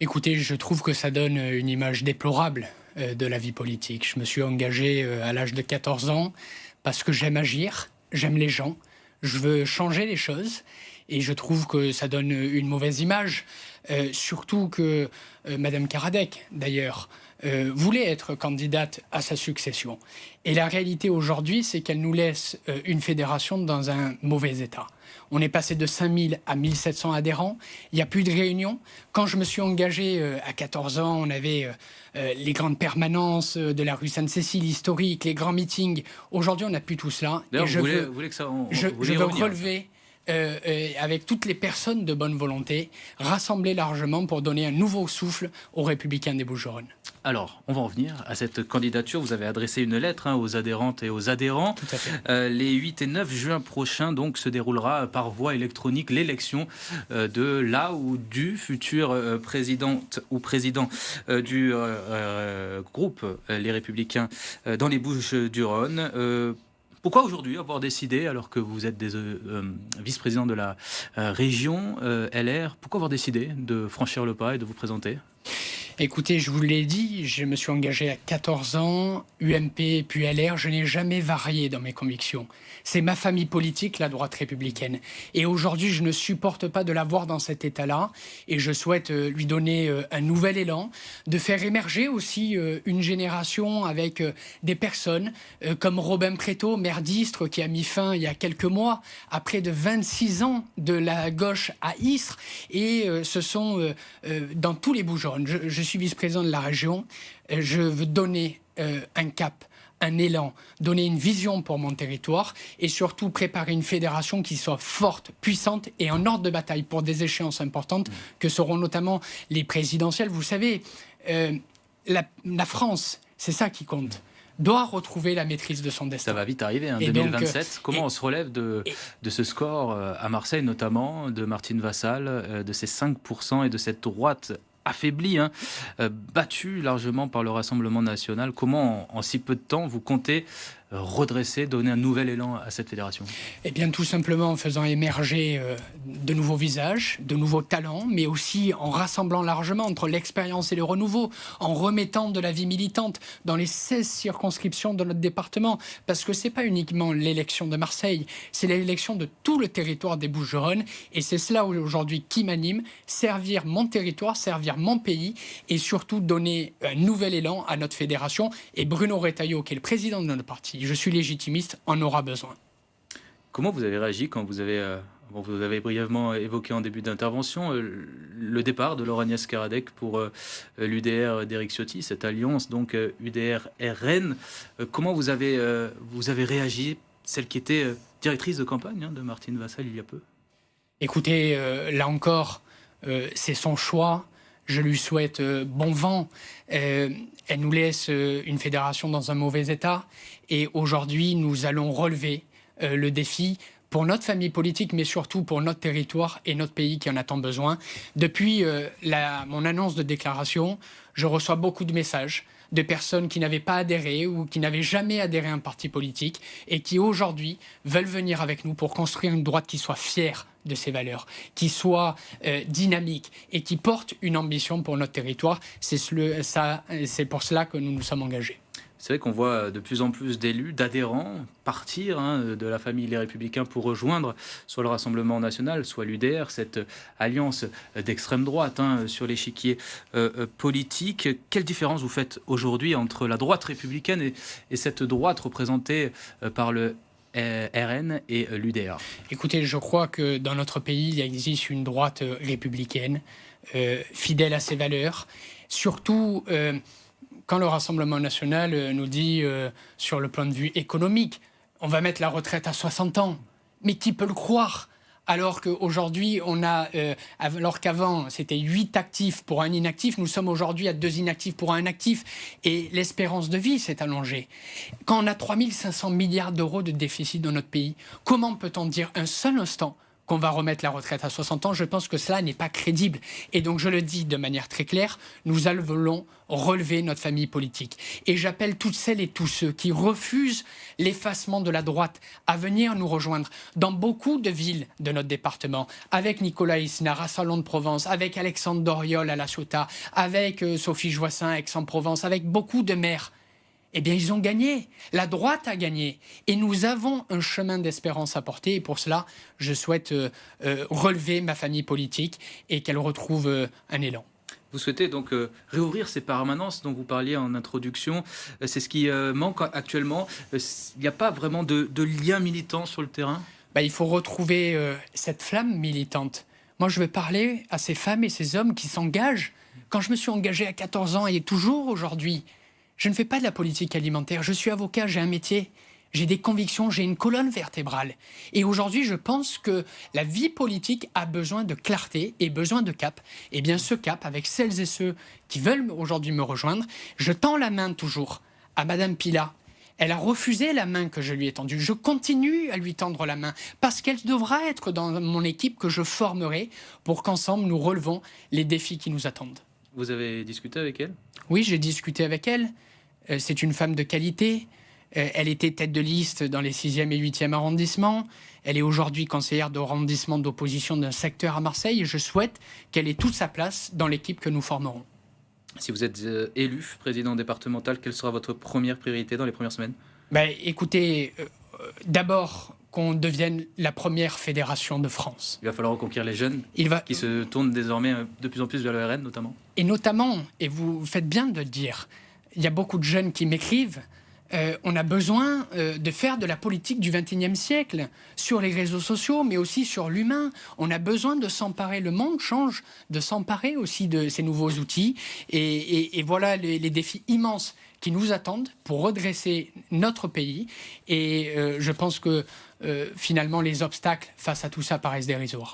Écoutez, je trouve que ça donne une image déplorable de la vie politique. Je me suis engagé à l'âge de 14 ans parce que j'aime agir, j'aime les gens, je veux changer les choses et je trouve que ça donne une mauvaise image. Surtout que Madame Karadec, d'ailleurs, voulait être candidate à sa succession. Et la réalité aujourd'hui, c'est qu'elle nous laisse une fédération dans un mauvais état. On est passé de 5000 à 1700 adhérents. Il n'y a plus de réunions. Quand je me suis engagé à 14 ans, on avait les grandes permanences de la rue Sainte-Cécile historique, les grands meetings. Aujourd'hui, on n'a plus tout cela. D'ailleurs, Et vous voulez que ça, je vous voulez veux y revenir. relever avec toutes les personnes de bonne volonté, rassembler largement pour donner un nouveau souffle aux Républicains des Bouches-du-Rhône. Alors, on va en venir à cette candidature. Vous avez adressé une lettre aux adhérentes et aux adhérents. Tout à fait. Les 8 et 9 juin prochains, donc, se déroulera par voie électronique l'élection de la ou du futur présidente ou président du groupe Les Républicains dans les Bouches-du-Rhône. Pourquoi aujourd'hui avoir décidé, alors que vous êtes des vice-président de la région LR, pourquoi avoir décidé de franchir le pas et de vous présenter ? Écoutez, je vous l'ai dit, je me suis engagé à 14 ans, UMP puis LR, je n'ai jamais varié dans mes convictions. C'est ma famille politique, la droite républicaine. Et aujourd'hui, je ne supporte pas de la voir dans cet état-là. Et je souhaite lui donner un nouvel élan, de faire émerger aussi une génération avec des personnes comme Robin Prétot, maire d'Istres, qui a mis fin il y a quelques mois à près de 26 ans de la gauche à Istres. Et ce sont dans tous les Bouches-du-Rhône. Je suis vice-président de la région. Je veux donner un cap, un élan, donner une vision pour mon territoire et surtout préparer une fédération qui soit forte, puissante et en ordre de bataille pour des échéances importantes que seront notamment les présidentielles. Vous savez, la France, c'est ça qui compte, doit retrouver la maîtrise de son destin. Ça va vite arriver, 2027. Comment on se relève de ce score à Marseille, notamment, de Martine Vassal, de ces 5% et de cette droite affaiblie, battue largement par le Rassemblement national. Comment, en si peu de temps, vous comptez redresser, donner un nouvel élan à cette fédération ? Eh bien, tout simplement en faisant émerger de nouveaux visages, de nouveaux talents, mais aussi en rassemblant largement entre l'expérience et le renouveau, en remettant de la vie militante dans les 16 circonscriptions de notre département. Parce que ce n'est pas uniquement l'élection de Marseille, c'est l'élection de tout le territoire des Bouches-du-Rhône. Et c'est cela aujourd'hui qui m'anime, servir mon territoire, servir mon pays et surtout donner un nouvel élan à notre fédération. Et Bruno Retailleau, qui est le président de notre parti, je suis légitimiste, en aura besoin. Comment vous avez réagi quand vous avez brièvement évoqué en début d'intervention le départ de Laure Agnès Karadec pour l'UDR d'Éric Ciotti, cette alliance donc UDR-RN. Comment vous avez réagi, celle qui était directrice de campagne de Martine Vassal il y a peu ? Écoutez, là encore, c'est son choix. Je lui souhaite bon vent. Elle nous laisse une fédération dans un mauvais état. Et aujourd'hui, nous allons relever le défi pour notre famille politique, mais surtout pour notre territoire et notre pays qui en a tant besoin. Depuis mon annonce de déclaration, je reçois beaucoup de messages de personnes qui n'avaient pas adhéré ou qui n'avaient jamais adhéré à un parti politique et qui aujourd'hui veulent venir avec nous pour construire une droite qui soit fière de ses valeurs, qui soit dynamique et qui porte une ambition pour notre territoire. C'est pour cela que nous nous sommes engagés. C'est vrai qu'on voit de plus en plus d'élus, d'adhérents partir de la famille Les Républicains pour rejoindre soit le Rassemblement national, soit l'UDR, cette alliance d'extrême droite sur l'échiquier politique. Quelle différence vous faites aujourd'hui entre la droite républicaine et cette droite représentée par le RN et l'UDR ? Écoutez, je crois que dans notre pays, il existe une droite républicaine, fidèle à ses valeurs, surtout quand le Rassemblement national nous dit, sur le plan de vue économique, on va mettre la retraite à 60 ans. Mais qui peut le croire ? Alors qu'aujourd'hui, alors qu'avant, c'était 8 actifs pour un inactif, nous sommes aujourd'hui à 2 inactifs pour un actif. Et l'espérance de vie s'est allongée. Quand on a 3 500 milliards d'euros de déficit dans notre pays, comment peut-on dire un seul instant qu'on va remettre la retraite à 60 ans. Je pense que cela n'est pas crédible. Et donc, je le dis de manière très claire, nous allons relever notre famille politique. Et j'appelle toutes celles et tous ceux qui refusent l'effacement de la droite à venir nous rejoindre dans beaucoup de villes de notre département, avec Nicolas Isnard à Salon de Provence, avec Alexandre Doriol à La Ciotat, avec Sophie Joissin à Aix-en-Provence, avec beaucoup de maires. Eh bien, ils ont gagné. La droite a gagné. Et nous avons un chemin d'espérance à porter. Et pour cela, je souhaite relever ma famille politique et qu'elle retrouve un élan. Vous souhaitez donc réouvrir ces permanences dont vous parliez en introduction. C'est ce qui manque actuellement. Il n'y a pas vraiment de lien militant sur le terrain ? Il faut retrouver cette flamme militante. Moi, je veux parler à ces femmes et ces hommes qui s'engagent. Quand je me suis engagé à 14 ans et toujours aujourd'hui, je ne fais pas de la politique alimentaire. Je suis avocat, j'ai un métier, j'ai des convictions, j'ai une colonne vertébrale. Et aujourd'hui, je pense que la vie politique a besoin de clarté et besoin de cap. Et bien ce cap, avec celles et ceux qui veulent aujourd'hui me rejoindre, je tends la main toujours à Madame Pila. Elle a refusé la main que je lui ai tendue. Je continue à lui tendre la main parce qu'elle devra être dans mon équipe que je formerai pour qu'ensemble nous relevons les défis qui nous attendent. Vous avez discuté avec elle ? Oui, j'ai discuté avec elle. C'est une femme de qualité. Elle était tête de liste dans les 6e et 8e arrondissements. Elle est aujourd'hui conseillère d'arrondissement d'opposition d'un secteur à Marseille. Et je souhaite qu'elle ait toute sa place dans l'équipe que nous formerons. Si vous êtes élu président départemental, quelle sera votre première priorité dans les premières semaines ? Écoutez, d'abord qu'on devienne la première fédération de France. Il va falloir reconquérir les jeunes qui se tournent désormais de plus en plus vers le RN notamment. Et notamment, et vous faites bien de le dire, il y a beaucoup de jeunes qui m'écrivent. On a besoin de faire de la politique du XXIe siècle sur les réseaux sociaux, mais aussi sur l'humain. On a besoin de s'emparer, le monde change, de s'emparer aussi de ces nouveaux outils. Et voilà les défis immenses qui nous attendent pour redresser notre pays. Et je pense que finalement, les obstacles face à tout ça paraissent dérisoires.